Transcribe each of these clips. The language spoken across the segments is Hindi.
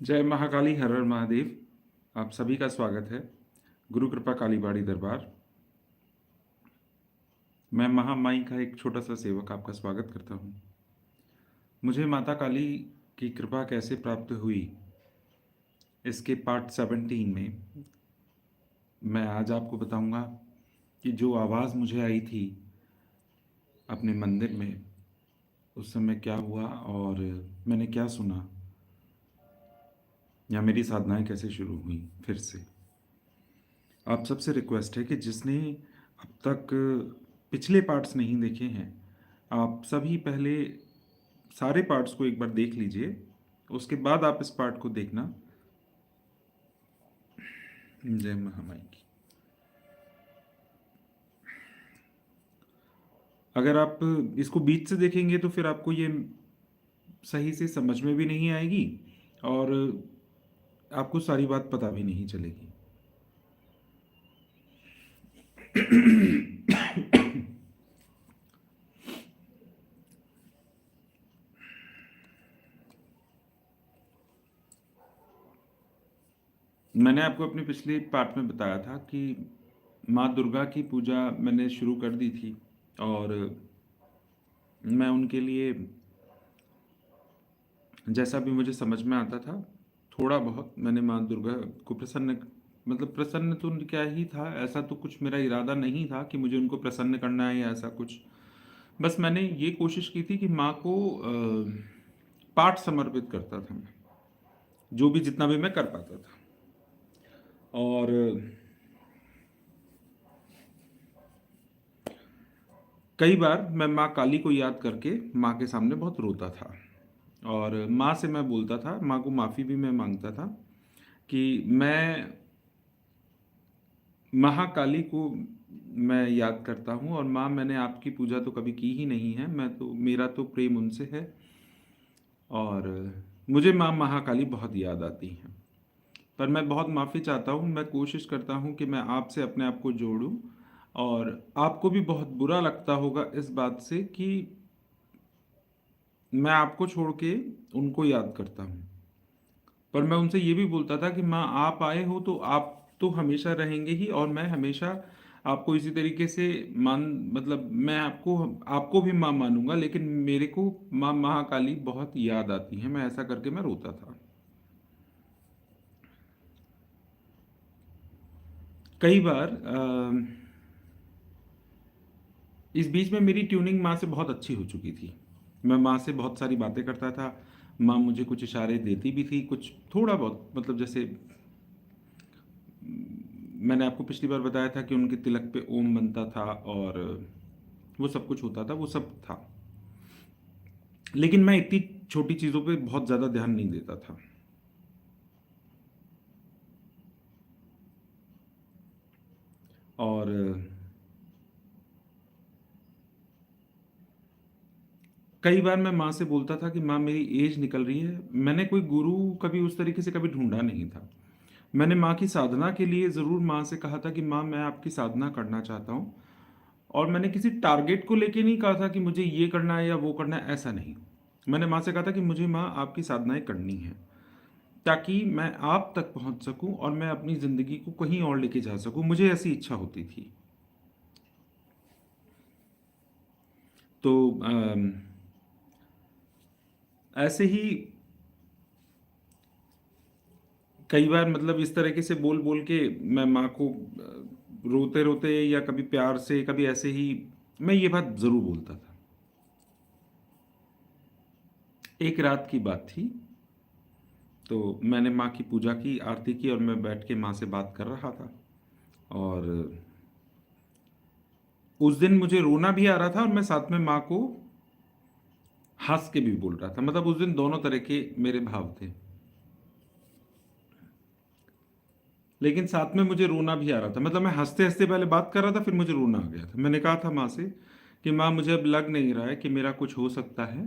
जय महाकाली हर हर महादेव। आप सभी का स्वागत है गुरु कृपा कालीबाड़ी दरबार। मैं महामाई का एक छोटा सा सेवक आपका स्वागत करता हूँ। मुझे माता काली की कृपा कैसे प्राप्त हुई, इसके पार्ट 17 में मैं आज आपको बताऊंगा कि जो आवाज़ मुझे आई थी अपने मंदिर में, उस समय क्या हुआ और मैंने क्या सुना, या मेरी साधनाएं कैसे शुरू हुई फिर से। आप सबसे रिक्वेस्ट है कि जिसने अब तक पिछले पार्ट्स नहीं देखे हैं, आप सभी पहले सारे पार्ट्स को एक बार देख लीजिए, उसके बाद आप इस पार्ट को देखना। जय महामाई की। अगर आप इसको बीच से देखेंगे तो फिर आपको ये सही से समझ में भी नहीं आएगी और आपको सारी बात पता भी नहीं चलेगी। मैंने आपको अपने पिछले पार्ट में बताया था कि माँ दुर्गा की पूजा मैंने शुरू कर दी थी और मैं उनके लिए जैसा भी मुझे समझ में आता था थोड़ा बहुत मैंने माँ दुर्गा को प्रसन्न, मतलब प्रसन्न तो क्या ही था, ऐसा तो कुछ मेरा इरादा नहीं था कि मुझे उनको प्रसन्न करना है या ऐसा कुछ। बस मैंने ये कोशिश की थी कि माँ को पाठ समर्पित करता था मैं, जो भी जितना भी मैं कर पाता था। और कई बार मैं माँ काली को याद करके माँ के सामने बहुत रोता था और माँ से मैं बोलता था, माँ को माफ़ी भी मैं मांगता था कि मैं महाकाली को मैं याद करता हूँ और माँ मैंने आपकी पूजा तो कभी की ही नहीं है, मैं तो मेरा तो प्रेम उनसे है और मुझे माँ महाकाली बहुत याद आती हैं। पर मैं बहुत माफ़ी चाहता हूँ, मैं कोशिश करता हूँ कि मैं आपसे अपने आप को जोड़ूं और आपको भी बहुत बुरा लगता होगा इस बात से कि मैं आपको छोड़ के उनको याद करता हूँ। पर मैं उनसे ये भी बोलता था कि माँ आप आए हो तो आप तो हमेशा रहेंगे ही और मैं हमेशा आपको इसी तरीके से मान, मतलब मैं आपको आपको भी माँ मानूंगा, लेकिन मेरे को माँ महाकाली बहुत याद आती है। मैं ऐसा करके मैं रोता था। कई बार इस बीच में मेरी ट्यूनिंग माँ से बहुत अच्छी हो चुकी थी। मैं माँ से बहुत सारी बातें करता था, माँ मुझे कुछ इशारे देती भी थी, कुछ थोड़ा बहुत, मतलब जैसे मैंने आपको पिछली बार बताया था कि उनके तिलक पे ओम बनता था और वो सब कुछ होता था, वो सब था। लेकिन मैं इतनी छोटी चीज़ों पे बहुत ज़्यादा ध्यान नहीं देता था। और कई बार मैं माँ से बोलता था कि माँ मेरी एज निकल रही है। मैंने कोई गुरु कभी उस तरीके से कभी ढूंढा नहीं था। मैंने माँ की साधना के लिए ज़रूर माँ से कहा था कि माँ मैं आपकी साधना करना चाहता हूँ, और मैंने किसी टारगेट को लेके नहीं कहा था कि मुझे ये करना है या वो करना है, ऐसा नहीं। मैंने माँ से कहा था कि मुझे माँ आपकी साधनाएं करनी है ताकि मैं आप तक पहुँच सकूँ और मैं अपनी ज़िंदगी को कहीं और लेके जा सकूँ, मुझे ऐसी इच्छा होती थी। तो ऐसे ही कई बार, मतलब इस तरीके से बोल बोल के मैं माँ को रोते रोते या कभी प्यार से कभी ऐसे ही मैं ये बात ज़रूर बोलता था। एक रात की बात थी, तो मैंने माँ की पूजा की, आरती की और मैं बैठ के माँ से बात कर रहा था। और उस दिन मुझे रोना भी आ रहा था और मैं साथ में माँ को हंस के भी बोल रहा था। मतलब उस दिन दोनों तरह के मेरे भाव थे, लेकिन साथ में मुझे रोना भी आ रहा था। मतलब मैं हंसते हंसते पहले बात कर रहा था, फिर मुझे रोना आ गया था। मैंने कहा था माँ से कि माँ मुझे अब लग नहीं रहा है कि मेरा कुछ हो सकता है,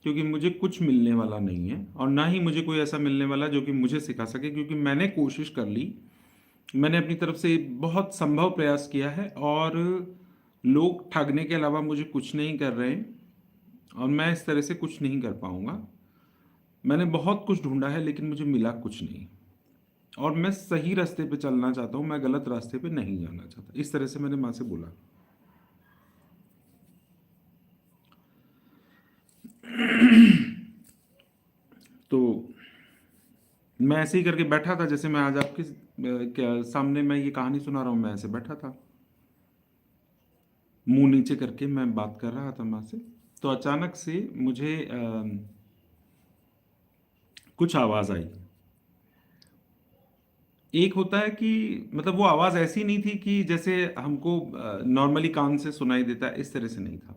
क्योंकि मुझे कुछ मिलने वाला नहीं है और ना ही मुझे कोई ऐसा मिलने वाला जो कि मुझे सिखा सके, क्योंकि मैंने कोशिश कर ली, मैंने अपनी तरफ से बहुत संभव प्रयास किया है और लोग ठगने के अलावा मुझे कुछ नहीं कर रहे हैं और मैं इस तरह से कुछ नहीं कर पाऊंगा। मैंने बहुत कुछ ढूंढा है लेकिन मुझे मिला कुछ नहीं, और मैं सही रास्ते पे चलना चाहता हूँ, मैं गलत रास्ते पे नहीं जाना चाहता। इस तरह से मैंने माँ से बोला। तो मैं ऐसे ही करके बैठा था, जैसे मैं आज आपके क्या सामने मैं ये कहानी सुना रहा हूँ, मैं ऐसे बैठा था, मुंह नीचे करके मैं बात कर रहा था माँ से। तो अचानक से मुझे कुछ आवाज़ आई। एक होता है कि मतलब वो आवाज़ ऐसी नहीं थी कि जैसे हमको नॉर्मली कान से सुनाई देता है, इस तरह से नहीं था।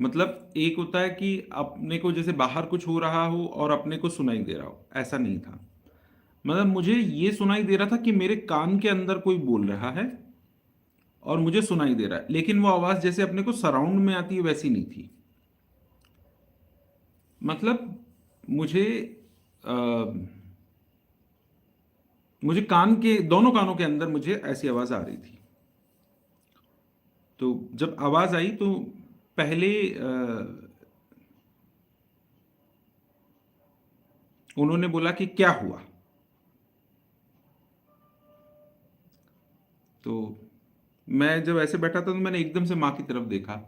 मतलब एक होता है कि अपने को जैसे बाहर कुछ हो रहा हो और अपने को सुनाई दे रहा हो, ऐसा नहीं था। मतलब मुझे ये सुनाई दे रहा था कि मेरे कान के अंदर कोई बोल रहा है और मुझे सुनाई दे रहा है, लेकिन वो आवाज़ जैसे अपने को सराउंड में आती है वैसी नहीं थी। मतलब मुझे अ, मुझे कान के दोनों कानों के अंदर मुझे ऐसी आवाज़ आ रही थी। तो जब आवाज़ आई तो पहले उन्होंने बोला कि क्या हुआ। तो मैं जब ऐसे बैठा था तो मैंने एकदम से माँ की तरफ देखा।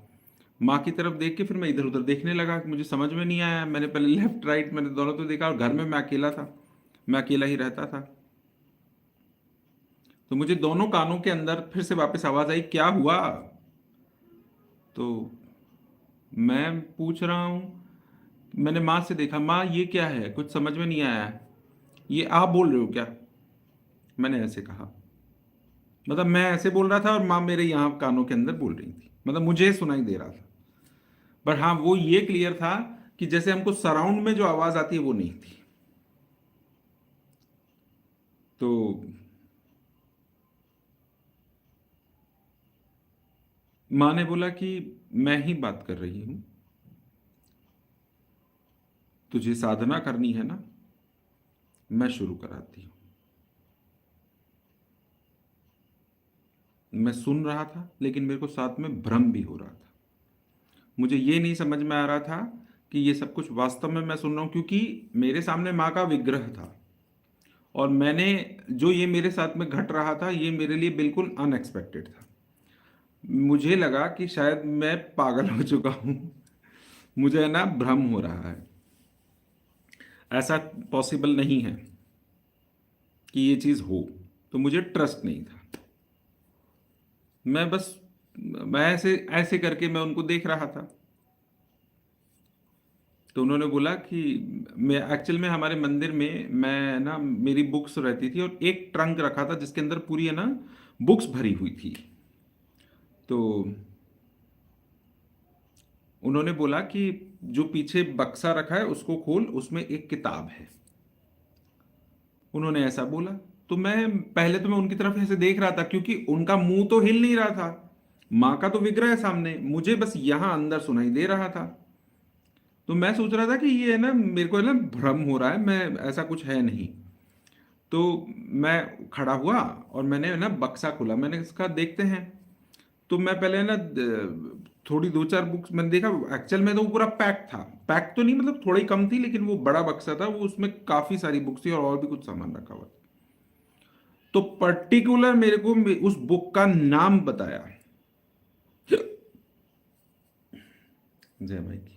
माँ की तरफ देख के फिर मैं इधर उधर देखने लगा, मुझे समझ में नहीं आया। मैंने पहले लेफ्ट राइट मैंने दोनों तो देखा, और घर में मैं अकेला था, मैं अकेला ही रहता था। तो मुझे दोनों कानों के अंदर फिर से वापस आवाज़ आई, क्या हुआ। तो मैं पूछ रहा हूँ, मैंने माँ से देखा, माँ ये क्या है, कुछ समझ में नहीं आया, ये आप बोल रहे हो क्या। मैंने ऐसे कहा, मतलब मैं ऐसे बोल रहा था और माँ मेरे यहाँ कानों के अंदर बोल रही थी, मतलब मुझे सुनाई दे रहा था। पर हाँ वो ये क्लियर था कि जैसे हमको सराउंड में जो आवाज आती है वो नहीं थी। तो माँ ने बोला कि मैं ही बात कर रही हूं, तुझे साधना करनी है ना, मैं शुरू कराती हूँ। मैं सुन रहा था लेकिन मेरे को साथ में भ्रम भी हो रहा था। मुझे ये नहीं समझ में आ रहा था कि ये सब कुछ वास्तव में मैं सुन रहा हूँ, क्योंकि मेरे सामने माँ का विग्रह था, और मैंने जो ये मेरे साथ में घट रहा था ये मेरे लिए बिल्कुल अनएक्सपेक्टेड था। मुझे लगा कि शायद मैं पागल हो चुका हूँ, मुझे है ना भ्रम हो रहा है, ऐसा पॉसिबल नहीं है कि ये चीज़ हो। तो मुझे ट्रस्ट नहीं था। मैं बस मैं ऐसे ऐसे करके मैं उनको देख रहा था। तो उन्होंने बोला कि मैं एक्चुअल में हमारे मंदिर में मैं ना मेरी बुक्स रहती थी, और एक ट्रंक रखा था जिसके अंदर पूरी है ना बुक्स भरी हुई थी। तो उन्होंने बोला कि जो पीछे बक्सा रखा है उसको खोल, उसमें एक किताब है। उन्होंने ऐसा बोला। तो मैं पहले तो मैं उनकी तरफ ऐसे देख रहा था, क्योंकि उनका मुंह तो हिल नहीं रहा था, माँ का तो विग्रह है सामने, मुझे बस यहां अंदर सुनाई दे रहा था। तो मैं सोच रहा था कि ये है ना मेरे को है ना भ्रम हो रहा है, मैं ऐसा कुछ है नहीं। तो मैं खड़ा हुआ और मैंने है ना बक्सा खोला, मैंने इसका देखते हैं। तो मैं पहले ना थोड़ी दो चार बुक्स मैंने देखा, एक्चुअल में तो वो पूरा पैक था, पैक तो नहीं मतलब थोड़ा ही कम थी, लेकिन वो बड़ा बक्सा था, वो उसमें काफी सारी बुक्स थी और भी कुछ सामान रखा हुआ था। तो पर्टिकुलर मेरे को उस बुक का नाम बताया। जय माई की।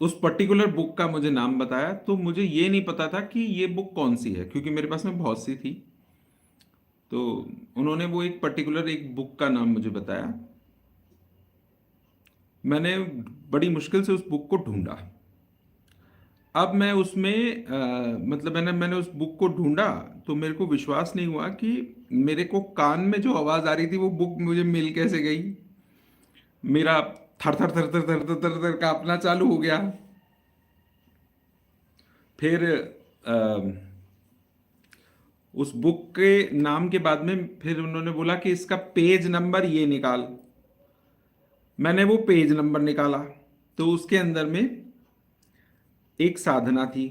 उस पर्टिकुलर बुक का मुझे नाम बताया, तो मुझे ये नहीं पता था कि ये बुक कौन सी है, क्योंकि मेरे पास में बहुत सी थी। तो उन्होंने वो एक पर्टिकुलर एक बुक का नाम मुझे बताया। मैंने बड़ी मुश्किल से उस बुक को ढूंढा। अब मैं उसमें मतलब मैंने उस बुक को ढूंढा, तो मेरे को विश्वास नहीं हुआ कि मेरे को कान में जो आवाज आ रही थी वो बुक मुझे मिल कैसे गई। मेरा थर थर थर थर थर थर थर थर कांपना चालू हो गया। फिर अ, उस बुक के नाम के बाद में फिर उन्होंने बोला कि इसका पेज नंबर ये निकाल। मैंने वो पेज नंबर निकाला, तो उसके अंदर में एक साधना थी।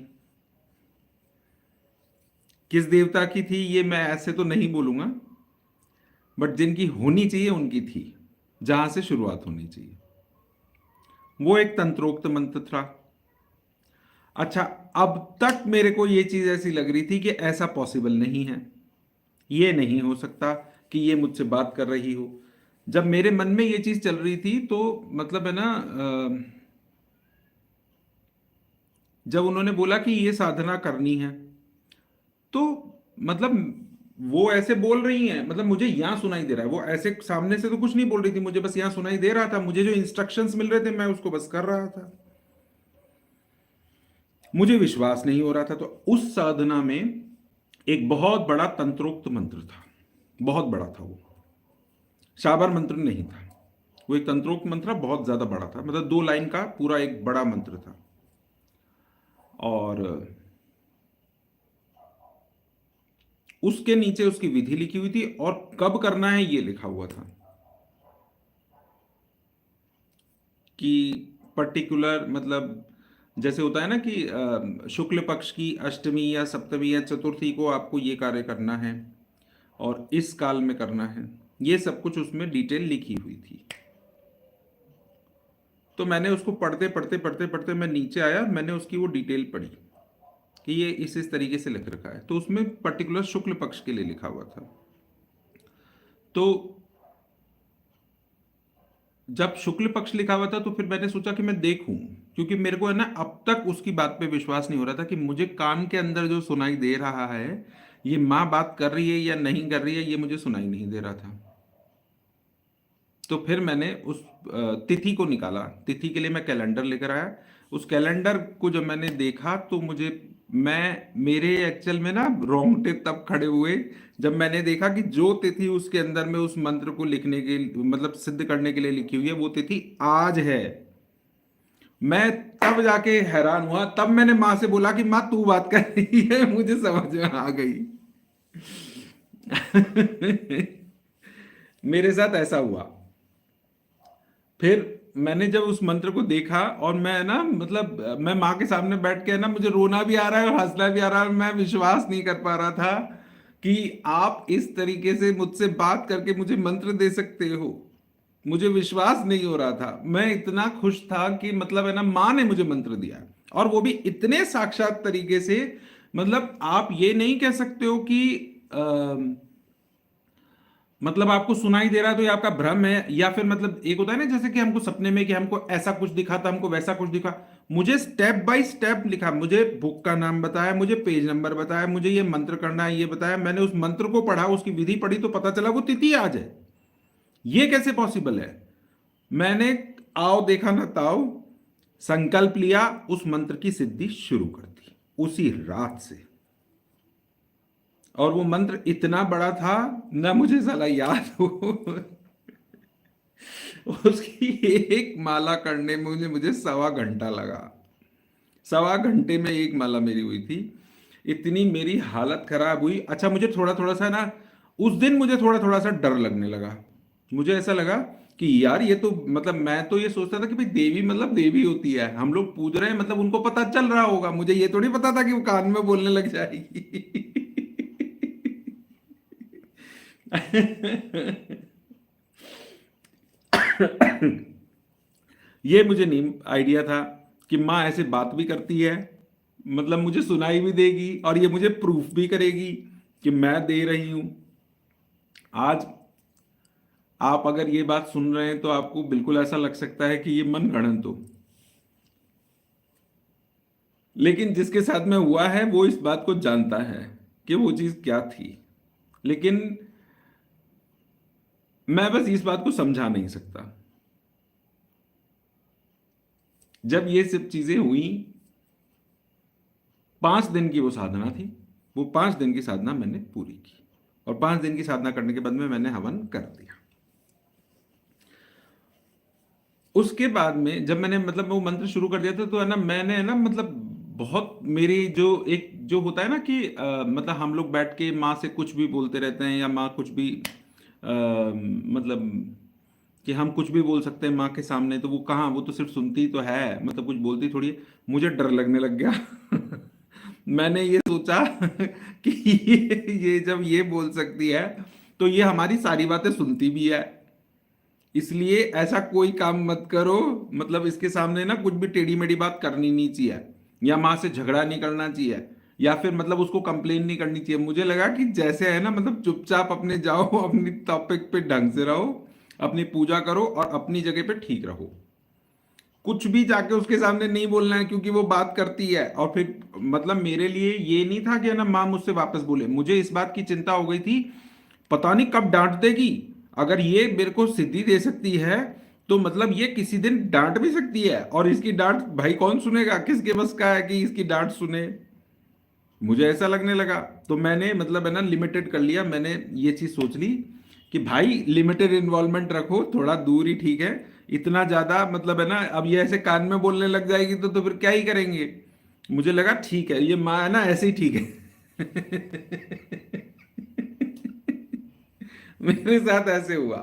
किस देवता की थी ये मैं ऐसे तो नहीं बोलूंगा, बट जिनकी होनी चाहिए उनकी थी, जहां से शुरुआत होनी चाहिए। वो एक तंत्रोक्त मंत्र था। अच्छा, अब तक मेरे को ये चीज ऐसी लग रही थी कि ऐसा पॉसिबल नहीं है, ये नहीं हो सकता कि ये मुझसे बात कर रही हो। जब मेरे मन में ये चीज चल रही थी तो मतलब है ना, जब उन्होंने बोला कि ये साधना करनी है, तो मतलब वो ऐसे बोल रही हैं, मतलब मुझे यहां सुनाई दे रहा है, वो ऐसे सामने से तो कुछ नहीं बोल रही थी, मुझे बस यहां सुनाई दे रहा था, मुझे जो इंस्ट्रक्शंस मिल रहे थे मैं उसको बस कर रहा था। मुझे विश्वास नहीं हो रहा था। तो उस साधना में एक बहुत बड़ा तंत्रोक्त मंत्र था, बहुत बड़ा था वो, शाबर मंत्र नहीं था। वो एक तंत्रोक्त मंत्र बहुत ज्यादा बड़ा था, मतलब 2 लाइन का पूरा एक बड़ा मंत्र था। और उसके नीचे उसकी विधि लिखी हुई थी और कब करना है ये लिखा हुआ था कि पर्टिकुलर, मतलब जैसे होता है ना कि शुक्ल पक्ष की अष्टमी या सप्तमी या चतुर्थी को आपको ये कार्य करना है और इस काल में करना है, ये सब कुछ उसमें डिटेल लिखी हुई थी। तो मैंने उसको पढ़ते पढ़ते पढ़ते पढ़ते मैं नीचे आया, मैंने उसकी वो डिटेल पढ़ी कि ये इस तरीके से लिख रखा है। तो उसमें पर्टिकुलर शुक्ल पक्ष के लिए लिखा हुआ था। तो जब शुक्ल पक्ष लिखा हुआ था तो फिर मैंने सोचा कि मैं देखूं, क्योंकि मेरे को है ना अब तक उसकी बात पे विश्वास नहीं हो रहा था कि मुझे कान के अंदर जो सुनाई दे रहा है, ये माँ बात कर रही है या नहीं कर रही है, ये मुझे सुनाई नहीं दे रहा था। तो फिर मैंने उस तिथि को निकाला, तिथि के लिए मैं कैलेंडर लेकर आया। उस कैलेंडर को जब मैंने देखा तो मुझे, मैं मेरे एक्चुअल में ना रोंगटे तब खड़े हुए जब मैंने देखा कि जो तिथि उसके अंदर में उस मंत्र को लिखने के, मतलब सिद्ध करने के लिए लिखी हुई है, वो तिथि आज है। मैं तब जाके हैरान हुआ, तब मैंने माँ से बोला कि माँ तू बात कर रही है, मुझे समझ में आ गई। मेरे साथ ऐसा हुआ। फिर मैंने जब उस मंत्र को देखा और मैं ना, मतलब मैं माँ के सामने बैठ के ना, मुझे रोना भी आ रहा है और हंसना भी आ रहा है। मैं विश्वास नहीं कर पा रहा था कि आप इस तरीके से मुझसे बात करके मुझे मंत्र दे सकते हो। मुझे विश्वास नहीं हो रहा था, मैं इतना खुश था कि मतलब है ना, माँ ने मुझे मंत्र दिया और वो भी इतने साक्षात तरीके से। मतलब आप ये नहीं कह सकते हो कि मतलब आपको सुनाई दे रहा है तो ये आपका भ्रम है, या फिर मतलब एक होता है ना जैसे कि हमको सपने में कि हमको ऐसा कुछ दिखा था, हमको वैसा कुछ दिखा। मुझे स्टेप बाय स्टेप लिखा, मुझे बुक का नाम बताया, मुझे पेज नंबर बताया, मुझे ये मंत्र करना है ये बताया। मैंने उस मंत्र को पढ़ा, उसकी विधि पढ़ी तो पता चला वो तिथि आज है। ये कैसे पॉसिबल है? मैंने आओ देखा ना ताओ, संकल्प लिया, उस मंत्र की सिद्धि शुरू कर दी उसी रात से। और वो मंत्र इतना बड़ा था ना, मुझे साला याद हो। उसकी एक माला करने में मुझे 1.25 घंटा लगा। 1.25 घंटे में एक माला मेरी हुई थी। इतनी मेरी हालत खराब हुई। अच्छा, मुझे थोड़ा थोड़ा सा ना, उस दिन मुझे थोड़ा थोड़ा सा डर लगने लगा। मुझे ऐसा लगा कि यार ये तो, मतलब मैं तो ये सोचता था कि भाई देवी मतलब देवी होती है, हम लोग पूज रहे हैं, मतलब उनको पता चल रहा होगा, मुझे ये थोड़ी पता था कि वो कान में बोलने लग जाएगी। ये मुझे नहीं आइडिया था कि माँ ऐसे बात भी करती है, मतलब मुझे सुनाई भी देगी और ये मुझे प्रूफ भी करेगी कि मैं दे रही हूं। आज आप अगर ये बात सुन रहे हैं तो आपको बिल्कुल ऐसा लग सकता है कि ये मन गढ़ंत हो, लेकिन जिसके साथ में हुआ है वो इस बात को जानता है कि वो चीज क्या थी। लेकिन मैं बस इस बात को समझा नहीं सकता। जब ये सब चीजें हुई, 5 दिन की वो साधना थी, वो 5 दिन की साधना मैंने पूरी की और 5 दिन की साधना करने के बाद में मैंने हवन कर दिया। उसके बाद में जब मैंने मतलब वो मंत्र शुरू कर दिया था तो है ना, मैंने है ना, मतलब बहुत मेरी जो एक जो होता है ना कि मतलब हम लोग बैठ के माँ से कुछ भी बोलते रहते हैं या माँ कुछ भी मतलब कि हम कुछ भी बोल सकते हैं माँ के सामने, तो वो कहाँ, वो तो सिर्फ सुनती तो है, मतलब कुछ बोलती थोड़ी है। मुझे डर लगने लग गया। मैंने ये सोचा कि ये जब ये बोल सकती है तो ये हमारी सारी बातें सुनती भी है। इसलिए ऐसा कोई काम मत करो, मतलब इसके सामने ना कुछ भी टेढ़ी मेढ़ी बात करनी नहीं चाहिए, या माँ से झगड़ा नहीं करना चाहिए, या फिर मतलब उसको कंप्लेन नहीं करनी चाहिए। मुझे लगा कि जैसे है ना, मतलब चुपचाप अपने जाओ, अपनी टॉपिक पे ढंग से रहो, अपनी पूजा करो और अपनी जगह पे ठीक रहो। कुछ भी जाके उसके सामने नहीं बोलना है, क्योंकि वो बात करती है। और फिर मतलब मेरे लिए ये नहीं था कि है ना माँ मुझसे वापस बोले, मुझे इस बात की चिंता हो गई थी, पता नहीं कब डांट देगी। अगर ये मेरे को सिद्धि दे सकती है, तो मतलब ये किसी दिन डांट भी सकती है, और इसकी डांट भाई कौन सुनेगा, किसके बस का है कि इसकी डांट सुने। मुझे ऐसा लगने लगा, तो मैंने मतलब है ना लिमिटेड कर लिया। मैंने ये चीज सोच ली कि भाई लिमिटेड इन्वॉल्वमेंट रखो, थोड़ा दूर ही ठीक है। इतना ज्यादा मतलब है ना, अब ये ऐसे कान में बोलने लग जाएगी तो फिर क्या ही करेंगे। मुझे लगा ठीक है, ये माँ है ना ऐसे ही ठीक है। मेरे साथ ऐसे हुआ।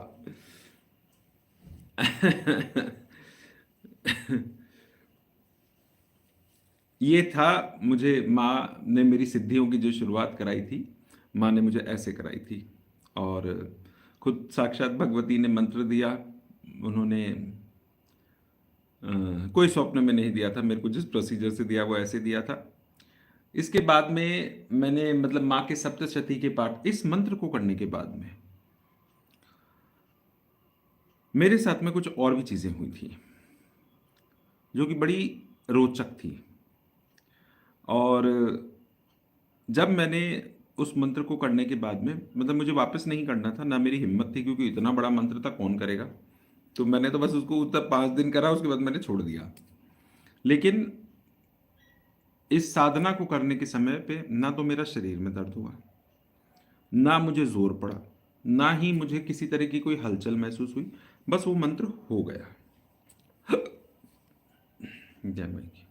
ये था, मुझे माँ ने मेरी सिद्धियों की जो शुरुआत कराई थी, माँ ने मुझे ऐसे कराई थी। और खुद साक्षात भगवती ने मंत्र दिया। उन्होंने कोई स्वप्न में नहीं दिया था मेरे को, जिस प्रोसीजर से दिया वो ऐसे दिया था। इसके बाद में मैंने मतलब माँ के सप्तशती के पाठ, इस मंत्र को करने के बाद में मेरे साथ में कुछ और भी चीजें हुई थी जो कि बड़ी रोचक थी। और जब मैंने उस मंत्र को करने के बाद में मतलब मुझे वापस नहीं करना था, ना मेरी हिम्मत थी, क्योंकि इतना बड़ा मंत्र था कौन करेगा। तो मैंने तो बस उसको उतना 5 दिन करा, उसके बाद मैंने छोड़ दिया। लेकिन इस साधना को करने के समय पे ना तो मेरा शरीर में दर्द हुआ, ना मुझे जोर पड़ा, ना ही मुझे किसी तरह की कोई हलचल महसूस हुई। बस वो मंत्र हो गया। जय माई की।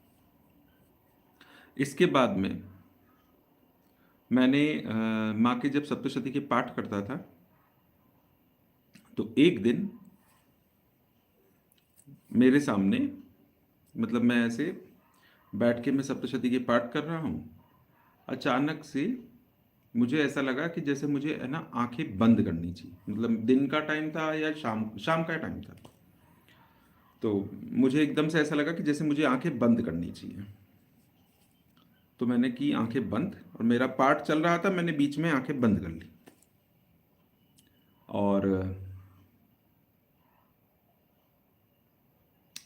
इसके बाद में मैंने माँ के जब सप्तशती के पाठ करता था, तो एक दिन मेरे सामने मतलब मैं ऐसे बैठ के मैं सप्तशती के पाठ कर रहा हूँ, अचानक से मुझे ऐसा लगा कि जैसे मुझे है ना आंखें बंद करनी चाहिए। मतलब दिन का टाइम था या शाम शाम का टाइम था, तो मुझे एकदम से ऐसा लगा कि जैसे मुझे आंखें बंद करनी चाहिए। तो मैंने की आंखें बंद, और मेरा पाठ चल रहा था, मैंने बीच में आंखें बंद कर ली। और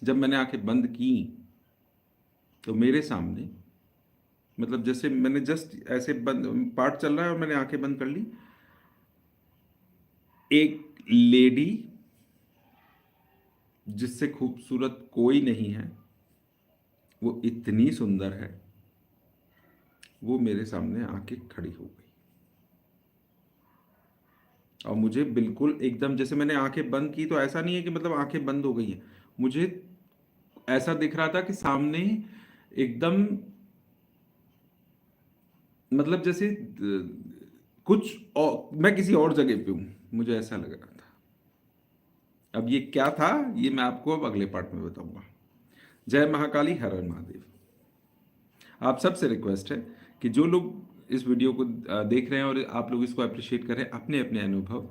जब मैंने आंखें बंद की, तो मेरे सामने मतलब जैसे मैंने जस्ट ऐसे बंद, पाठ चल रहा है और मैंने आंखें बंद कर ली, एक लेडी जिससे खूबसूरत कोई नहीं है, वो इतनी सुंदर है, वो मेरे सामने आके खड़ी हो गई। और मुझे बिल्कुल एकदम जैसे मैंने आंखें बंद की, तो ऐसा नहीं है कि मतलब आंखें बंद हो गई हैं, मुझे ऐसा दिख रहा था कि सामने एकदम मतलब जैसे कुछ और, मैं किसी और जगह पे हूं, मुझे ऐसा लग रहा था। अब ये क्या था, ये मैं आपको अब अगले पार्ट में बताऊंगा। जय महाकाली, हर हर महादेव। आप सबसे रिक्वेस्ट है कि जो लोग इस वीडियो को देख रहे हैं और आप लोग इसको अप्रिशिएट कर रहे हैं, अपने अपने अनुभव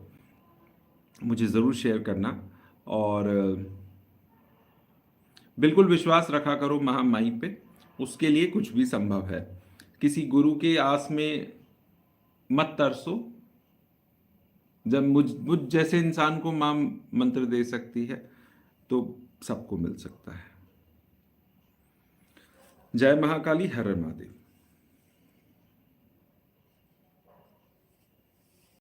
मुझे ज़रूर शेयर करना। और बिल्कुल विश्वास रखा करो महामाई पे, उसके लिए कुछ भी संभव है। किसी गुरु के आस में मत तरसो, जब मुझ जैसे इंसान को मां मंत्र दे सकती है, तो सबको मिल सकता है। जय महाकाली, हर हर महादेव।